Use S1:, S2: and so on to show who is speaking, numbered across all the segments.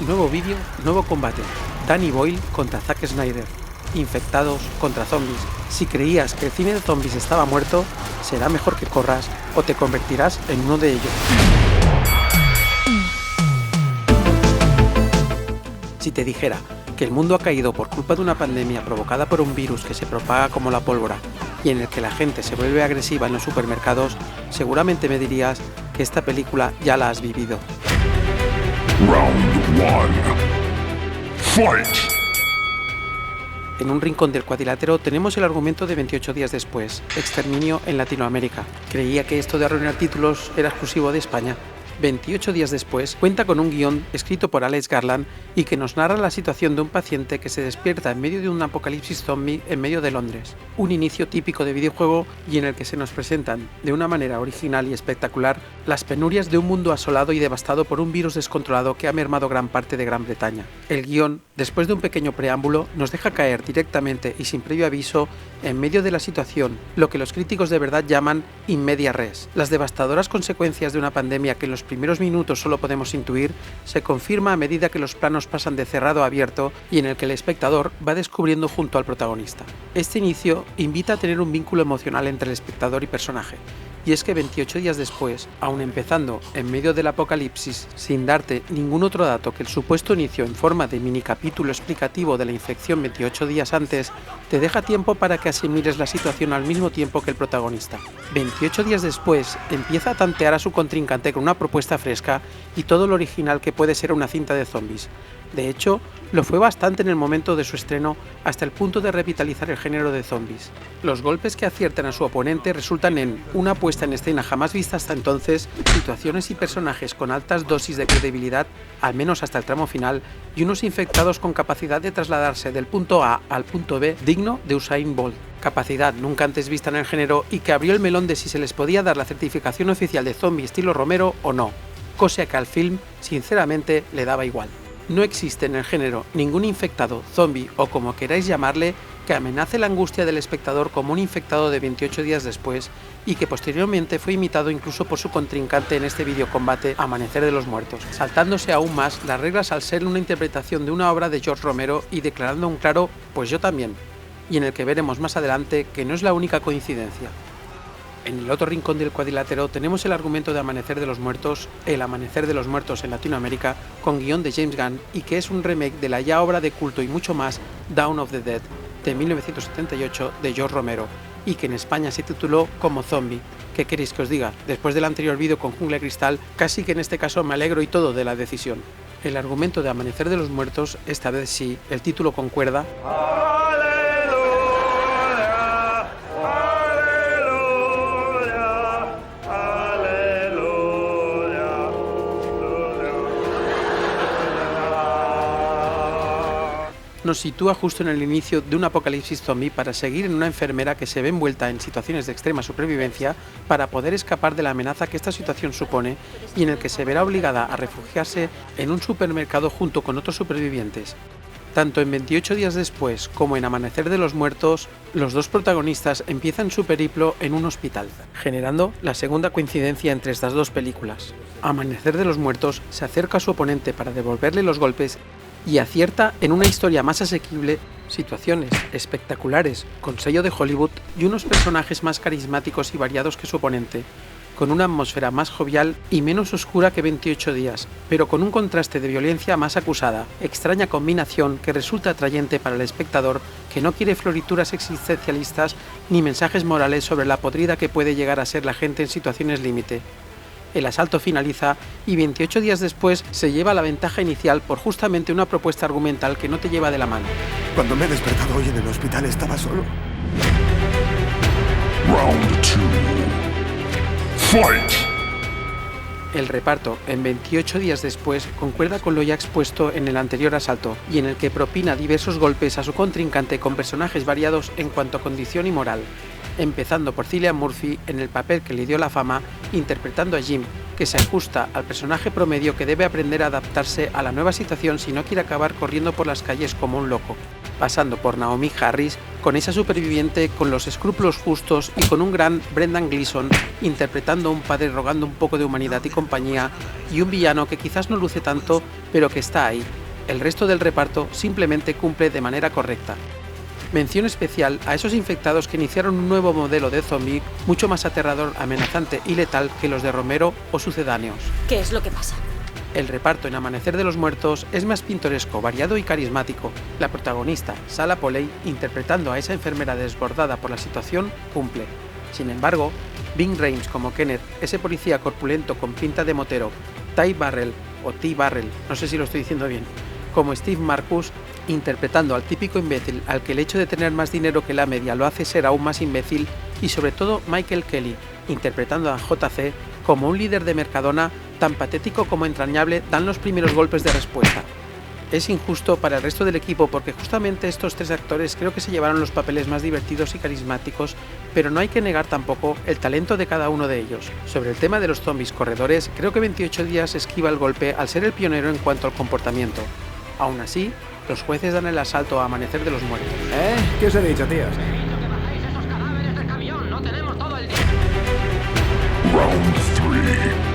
S1: Nuevo vídeo, nuevo combate. Danny Boyle contra Zack Snyder. Infectados contra zombies. Si creías que el cine de zombies estaba muerto, será mejor que corras o te convertirás en uno de ellos. Si te dijera que el mundo ha caído por culpa de una pandemia provocada por un virus que se propaga como la pólvora y en el que la gente se vuelve agresiva en los supermercados, seguramente me dirías que esta película ya la has vivido.
S2: Round 1. Fight!
S1: En un rincón del cuadrilátero tenemos el argumento de 28 días después, exterminio en Latinoamérica. Creía que esto de arruinar títulos era exclusivo de España. 28 días después cuenta con un guión escrito por Alex Garland y que nos narra la situación de un paciente que se despierta en medio de un apocalipsis zombie en medio de Londres. Un inicio típico de videojuego y en el que se nos presentan, de una manera original y espectacular, las penurias de un mundo asolado y devastado por un virus descontrolado que ha mermado gran parte de Gran Bretaña. El guión, después de un pequeño preámbulo, nos deja caer directamente y sin previo aviso en medio de la situación, lo que los críticos de verdad llaman in media res. Las devastadoras consecuencias de una pandemia que en los primeros minutos solo podemos intuir, se confirma a medida que los planos pasan de cerrado a abierto y en el que el espectador va descubriendo junto al protagonista. Este inicio invita a tener un vínculo emocional entre el espectador y personaje, y es que 28 días después, aun empezando en medio del apocalipsis sin darte ningún otro dato que el supuesto inicio en forma de mini capítulo explicativo de la infección 28 días antes, te deja tiempo para que asimiles la situación al mismo tiempo que el protagonista. 28 días después empieza a tantear a su contrincante con una propuesta fresca y todo lo original que puede ser una cinta de zombies. De hecho, lo fue bastante en el momento de su estreno hasta el punto de revitalizar el género de zombies. Los golpes que aciertan a su oponente resultan en una puesta en escena jamás vista hasta entonces, situaciones y personajes con altas dosis de credibilidad, al menos hasta el tramo final, y unos infectados con capacidad de trasladarse del punto A al punto B digno de Usain Bolt. Capacidad nunca antes vista en el género y que abrió el melón de si se les podía dar la certificación oficial de zombie estilo Romero o no, cosa que al film, sinceramente, le daba igual. No existe en el género ningún infectado, zombie o como queráis llamarle, que amenace la angustia del espectador como un infectado de 28 días después y que posteriormente fue imitado incluso por su contrincante en este videocombate Amanecer de los Muertos, saltándose aún más las reglas al ser una interpretación de una obra de George Romero y declarando un claro "pues yo también", y en el que veremos más adelante que no es la única coincidencia. En el otro rincón del cuadrilátero tenemos el argumento de Amanecer de los Muertos, El Amanecer de los Muertos en Latinoamérica, con guión de James Gunn y que es un remake de la ya obra de culto y mucho más Dawn of the Dead de 1978 de George Romero y que en España se tituló como Zombie. ¿Qué queréis que os diga? Después del anterior vídeo con Jungla de Cristal, casi que en este caso me alegro y todo de la decisión. El argumento de Amanecer de los Muertos, esta vez sí, el título concuerda. Nos sitúa justo en el inicio de un apocalipsis zombie para seguir en una enfermera que se ve envuelta en situaciones de extrema supervivencia para poder escapar de la amenaza que esta situación supone y en el que se verá obligada a refugiarse en un supermercado junto con otros supervivientes. Tanto en 28 días después como en Amanecer de los Muertos, los dos protagonistas empiezan su periplo en un hospital, generando la segunda coincidencia entre estas dos películas. Amanecer de los Muertos se acerca a su oponente para devolverle los golpes y acierta en una historia más asequible, situaciones espectaculares con sello de Hollywood y unos personajes más carismáticos y variados que su oponente, con una atmósfera más jovial y menos oscura que 28 días, pero con un contraste de violencia más acusada, extraña combinación que resulta atrayente para el espectador que no quiere florituras existencialistas ni mensajes morales sobre la podrida que puede llegar a ser la gente en situaciones límite. El asalto finaliza y 28 días después se lleva la ventaja inicial por justamente una propuesta argumental que no te lleva de la mano.
S3: Cuando me he despertado hoy en el hospital estaba solo.
S2: Round 2. Fight!
S1: El reparto, en 28 días después, concuerda con lo ya expuesto en el anterior asalto y en el que propina diversos golpes a su contrincante con personajes variados en cuanto a condición y moral, empezando por Cillian Murphy en el papel que le dio la fama, interpretando a Jim, que se ajusta al personaje promedio que debe aprender a adaptarse a la nueva situación si no quiere acabar corriendo por las calles como un loco, pasando por Naomie Harris con esa superviviente con los escrúpulos justos y con un gran Brendan Gleeson interpretando a un padre rogando un poco de humanidad y compañía, y un villano que quizás no luce tanto, pero que está ahí. El resto del reparto simplemente cumple de manera correcta. Mención especial a esos infectados que iniciaron un nuevo modelo de zombie mucho más aterrador, amenazante y letal que los de Romero o sucedáneos.
S4: ¿Qué es lo que pasa?
S1: El reparto en Amanecer de los Muertos es más pintoresco, variado y carismático. La protagonista, Sala Polley, interpretando a esa enfermera desbordada por la situación, cumple. Sin embargo, Ving Rhames como Kenneth, ese policía corpulento con pinta de motero, Ty Burrell, o T. Burrell, no sé si lo estoy diciendo bien, como Steve Marcus, interpretando al típico imbécil al que el hecho de tener más dinero que la media lo hace ser aún más imbécil, y sobre todo Michael Kelly, interpretando a JC como un líder de Mercadona tan patético como entrañable, dan los primeros golpes de respuesta. Es injusto para el resto del equipo porque justamente estos tres actores creo que se llevaron los papeles más divertidos y carismáticos, pero no hay que negar tampoco el talento de cada uno de ellos. Sobre el tema de los zombies corredores, creo que 28 días esquiva el golpe al ser el pionero en cuanto al comportamiento. Aún así, los jueces dan el asalto a Amanecer de los Muertos.
S5: ¿Qué os he dicho, tíos?
S2: Round 3.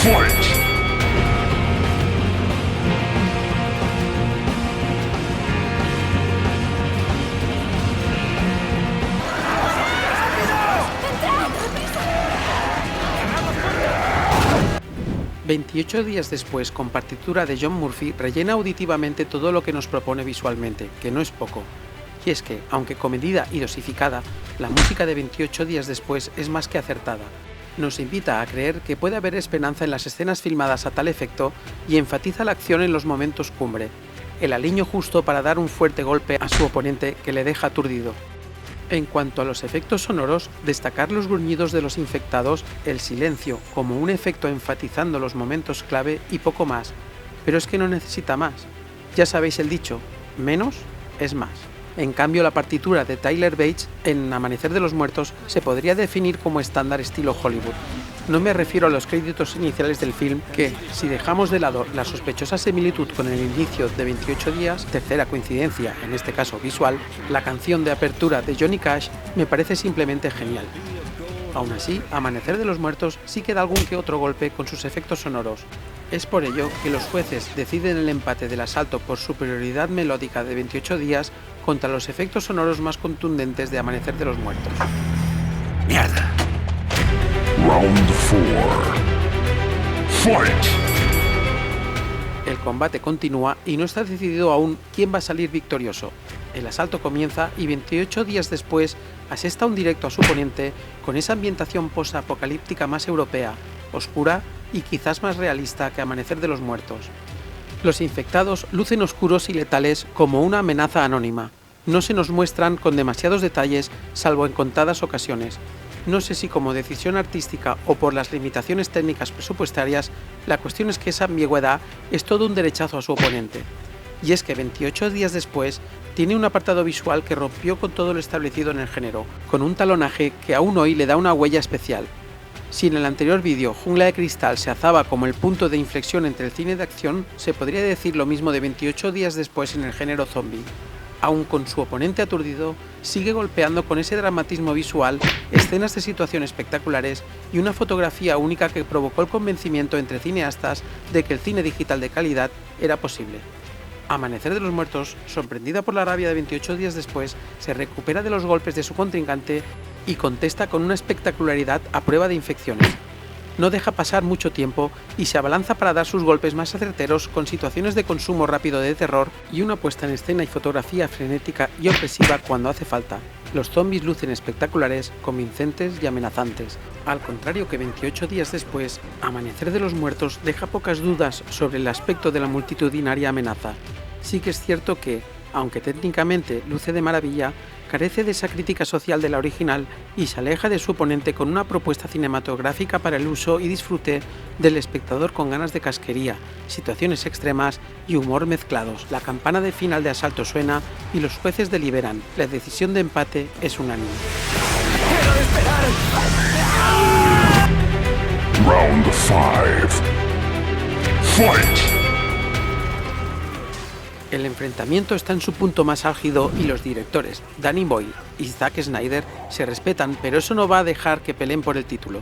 S2: Fight!
S1: 28 días después, con partitura de John Murphy, rellena auditivamente todo lo que nos propone visualmente, que no es poco. Y es que, aunque comedida y dosificada, la música de 28 días después es más que acertada. Nos invita a creer que puede haber esperanza en las escenas filmadas a tal efecto y enfatiza la acción en los momentos cumbre, el aliño justo para dar un fuerte golpe a su oponente que le deja aturdido. En cuanto a los efectos sonoros, destacar los gruñidos de los infectados, el silencio como un efecto enfatizando los momentos clave y poco más, pero es que no necesita más. Ya sabéis el dicho, menos es más. En cambio, la partitura de Tyler Bates en Amanecer de los Muertos se podría definir como estándar estilo Hollywood. No me refiero a los créditos iniciales del film que, si dejamos de lado la sospechosa similitud con el inicio de 28 días, tercera coincidencia, en este caso visual, la canción de apertura de Johnny Cash me parece simplemente genial. Aún así, Amanecer de los Muertos sí que da algún que otro golpe con sus efectos sonoros. Es por ello que los jueces deciden el empate del asalto por superioridad melódica de 28 días contra los efectos sonoros más contundentes de Amanecer de los Muertos.
S3: ¡Mierda!
S2: Round 4. Fight!
S1: El combate continúa y no está decidido aún quién va a salir victorioso. El asalto comienza y 28 días después asesta un directo a su oponente con esa ambientación post-apocalíptica más europea, oscura y quizás más realista que Amanecer de los Muertos. Los infectados lucen oscuros y letales como una amenaza anónima. No se nos muestran con demasiados detalles, salvo en contadas ocasiones. No sé si como decisión artística o por las limitaciones técnicas presupuestarias, la cuestión es que esa ambigüedad es todo un derechazo a su oponente. Y es que 28 días después, tiene un apartado visual que rompió con todo lo establecido en el género, con un talonaje que aún hoy le da una huella especial. Si en el anterior vídeo Jungla de Cristal se alzaba como el punto de inflexión entre el cine de acción, se podría decir lo mismo de 28 días después en el género zombie. Aún con su oponente aturdido, sigue golpeando con ese dramatismo visual, escenas de situación espectaculares y una fotografía única que provocó el convencimiento entre cineastas de que el cine digital de calidad era posible. Amanecer de los Muertos, sorprendida por la rabia de 28 días después, se recupera de los golpes de su contrincante y contesta con una espectacularidad a prueba de infecciones. No deja pasar mucho tiempo y se abalanza para dar sus golpes más certeros con situaciones de consumo rápido de terror y una puesta en escena y fotografía frenética y opresiva cuando hace falta. Los zombies lucen espectaculares, convincentes y amenazantes. Al contrario que 28 días después, Amanecer de los Muertos deja pocas dudas sobre el aspecto de la multitudinaria amenaza. Sí que es cierto que, aunque técnicamente luce de maravilla, carece de esa crítica social de la original y se aleja de su oponente con una propuesta cinematográfica para el uso y disfrute del espectador con ganas de casquería, situaciones extremas y humor mezclados. La campana de final de asalto suena y los jueces deliberan. La decisión de empate es unánime.
S2: Round 5. Fight!
S1: El enfrentamiento está en su punto más álgido y los directores, Danny Boyle y Zack Snyder, se respetan, pero eso no va a dejar que peleen por el título.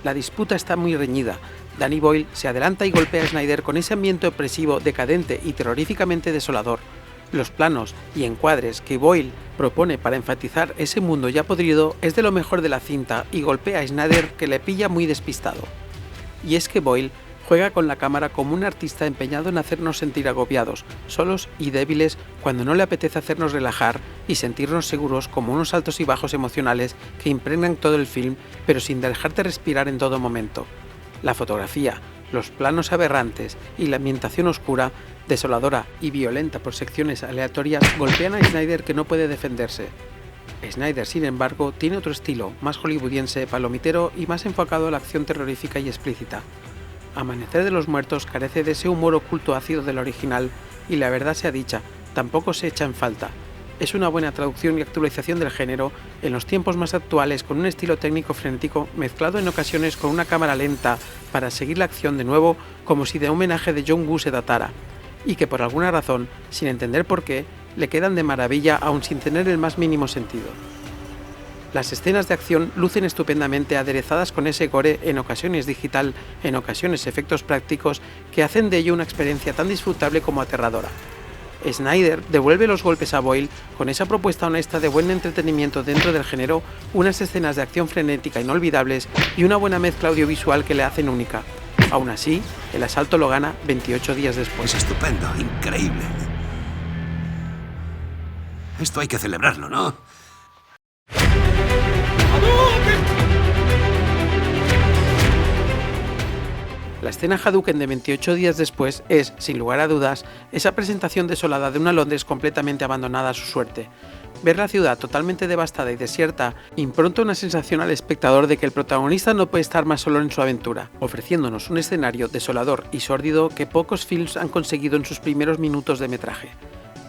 S1: La disputa está muy reñida. Danny Boyle se adelanta y golpea a Snyder con ese ambiente opresivo, decadente y terroríficamente desolador. Los planos y encuadres que Boyle propone para enfatizar ese mundo ya podrido es de lo mejor de la cinta y golpea a Snyder, que le pilla muy despistado. Y es que Boyle juega con la cámara como un artista empeñado en hacernos sentir agobiados, solos y débiles cuando no le apetece hacernos relajar y sentirnos seguros, como unos altos y bajos emocionales que impregnan todo el film, pero sin dejarte respirar en todo momento. La fotografía, los planos aberrantes y la ambientación oscura, desoladora y violenta por secciones aleatorias golpean a Snyder, que no puede defenderse. Snyder, sin embargo, tiene otro estilo, más hollywoodiense, palomitero y más enfocado a la acción terrorífica y explícita. Amanecer de los Muertos carece de ese humor oculto ácido del original y, la verdad sea dicha, tampoco se echa en falta. Es una buena traducción y actualización del género en los tiempos más actuales, con un estilo técnico frenético mezclado en ocasiones con una cámara lenta para seguir la acción de nuevo, como si de homenaje de John Woo se tratara, y que por alguna razón, sin entender por qué, le quedan de maravilla aún sin tener el más mínimo sentido. Las escenas de acción lucen estupendamente aderezadas con ese gore, en ocasiones digital, en ocasiones efectos prácticos, que hacen de ello una experiencia tan disfrutable como aterradora. Snyder devuelve los golpes a Boyle con esa propuesta honesta de buen entretenimiento dentro del género, unas escenas de acción frenética inolvidables y una buena mezcla audiovisual que le hacen única. Aún así, el asalto lo gana 28 días después.
S3: Es estupendo, increíble. Esto hay que celebrarlo, ¿no?
S1: La escena Hadouken de 28 días después es, sin lugar a dudas, esa presentación desolada de una Londres completamente abandonada a su suerte. Ver la ciudad totalmente devastada y desierta impronta una sensación al espectador de que el protagonista no puede estar más solo en su aventura, ofreciéndonos un escenario desolador y sórdido que pocos films han conseguido en sus primeros minutos de metraje.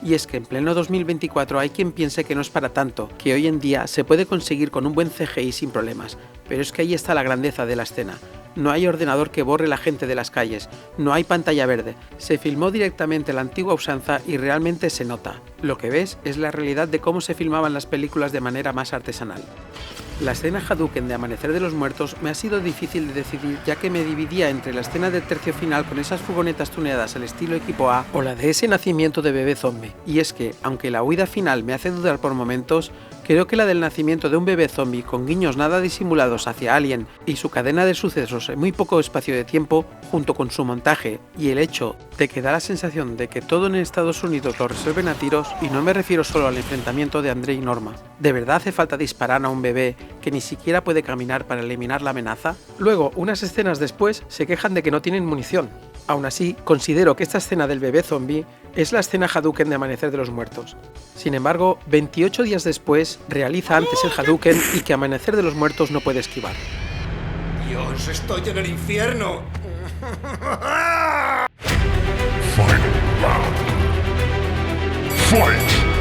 S1: Y es que en pleno 2024 hay quien piense que no es para tanto, que hoy en día se puede conseguir con un buen CGI sin problemas, pero es que ahí está la grandeza de la escena. No hay ordenador que borre la gente de las calles, no hay pantalla verde, se filmó directamente a la antigua usanza y realmente se nota. Lo que ves es la realidad de cómo se filmaban las películas de manera más artesanal. La escena Hadouken de Amanecer de los Muertos me ha sido difícil de decidir, ya que me dividía entre la escena del tercio final con esas furgonetas tuneadas al estilo equipo A o la de ese nacimiento de bebé zombie. Y es que, aunque la huida final me hace dudar por momentos, creo que la del nacimiento de un bebé zombie con guiños nada disimulados hacia Alien y su cadena de sucesos en muy poco espacio de tiempo, junto con su montaje y el hecho de que da la sensación de que todo en Estados Unidos lo resuelven a tiros, y no me refiero solo al enfrentamiento de André y Norma. ¿De verdad hace falta disparar a un bebé que ni siquiera puede caminar para eliminar la amenaza? Luego, unas escenas después, se quejan de que no tienen munición. Aún así, considero que esta escena del bebé zombie es la escena Hadouken de Amanecer de los Muertos. Sin embargo, 28 días después, realiza antes el Hadouken y que Amanecer de los Muertos no puede esquivar.
S4: ¡Dios, estoy en el infierno!
S2: Final round. Fight!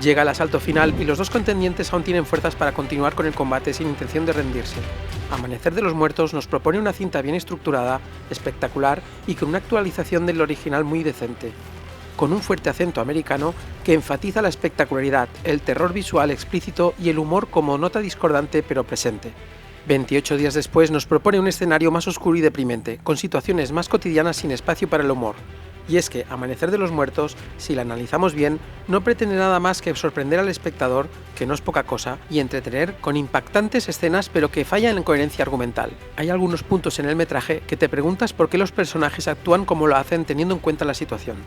S1: Llega el asalto final y los dos contendientes aún tienen fuerzas para continuar con el combate sin intención de rendirse. Amanecer de los Muertos nos propone una cinta bien estructurada, espectacular y con una actualización del original muy decente, con un fuerte acento americano que enfatiza la espectacularidad, el terror visual explícito y el humor como nota discordante pero presente. 28 días después nos propone un escenario más oscuro y deprimente, con situaciones más cotidianas sin espacio para el humor. Y es que Amanecer de los Muertos, si la analizamos bien, no pretende nada más que sorprender al espectador, que no es poca cosa, y entretener con impactantes escenas pero que fallan en coherencia argumental. Hay algunos puntos en el metraje que te preguntas por qué los personajes actúan como lo hacen teniendo en cuenta la situación.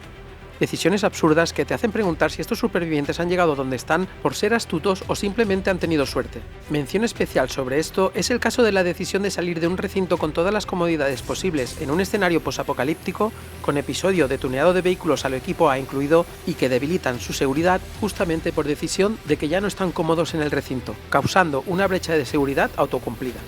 S1: Decisiones absurdas que te hacen preguntar si estos supervivientes han llegado donde están por ser astutos o simplemente han tenido suerte. Mención especial sobre esto es el caso de la decisión de salir de un recinto con todas las comodidades posibles en un escenario posapocalíptico, con episodio de tuneado de vehículos a lo equipo A incluido, y que debilitan su seguridad justamente por decisión de que ya no están cómodos en el recinto, causando una brecha de seguridad autocumplida.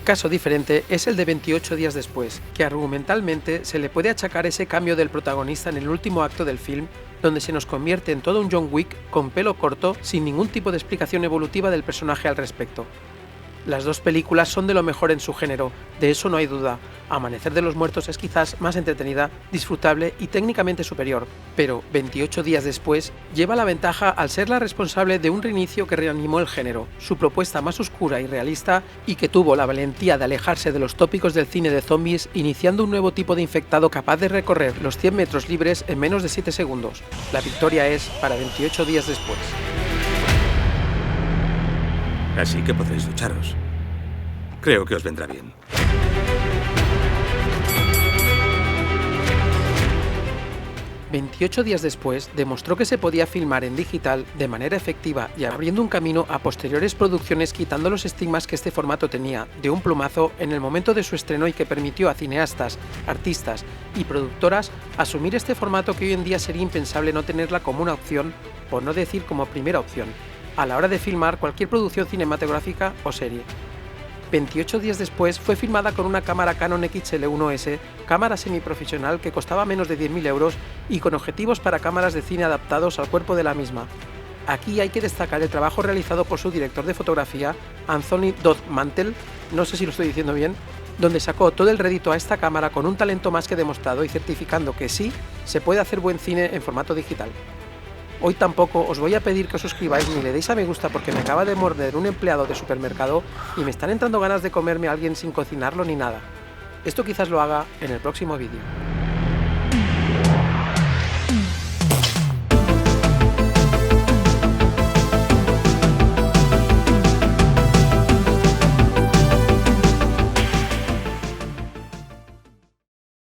S1: Caso diferente es el de 28 días después, que argumentalmente se le puede achacar ese cambio del protagonista en el último acto del film, donde se nos convierte en todo un John Wick con pelo corto sin ningún tipo de explicación evolutiva del personaje al respecto. Las dos películas son de lo mejor en su género, de eso no hay duda. Amanecer de los Muertos es quizás más entretenida, disfrutable y técnicamente superior, pero 28 días después lleva la ventaja al ser la responsable de un reinicio que reanimó el género, su propuesta más oscura y realista y que tuvo la valentía de alejarse de los tópicos del cine de zombies, iniciando un nuevo tipo de infectado capaz de recorrer los 100 metros libres en menos de 7 segundos. La victoria es para 28 días después.
S5: Así que podréis ducharos. Creo que os vendrá bien.
S1: «28 días después demostró que se podía filmar en digital de manera efectiva y abriendo un camino a posteriores producciones, quitando los estigmas que este formato tenía de un plumazo en el momento de su estreno y que permitió a cineastas, artistas y productoras asumir este formato que hoy en día sería impensable no tenerla como una opción, por no decir como primera opción, a la hora de filmar cualquier producción cinematográfica o serie. 28 días después fue filmada con una cámara Canon XL1S, cámara semiprofesional que costaba menos de 10.000 euros y con objetivos para cámaras de cine adaptados al cuerpo de la misma. Aquí hay que destacar el trabajo realizado por su director de fotografía, Anthony Dodd Mantel, no sé si lo estoy diciendo bien, donde sacó todo el rédito a esta cámara con un talento más que demostrado y certificando que sí, se puede hacer buen cine en formato digital. Hoy tampoco os voy a pedir que os suscribáis ni le deis a me gusta porque me acaba de morder un empleado de supermercado y me están entrando ganas de comerme a alguien sin cocinarlo ni nada. Esto quizás lo haga en el próximo vídeo.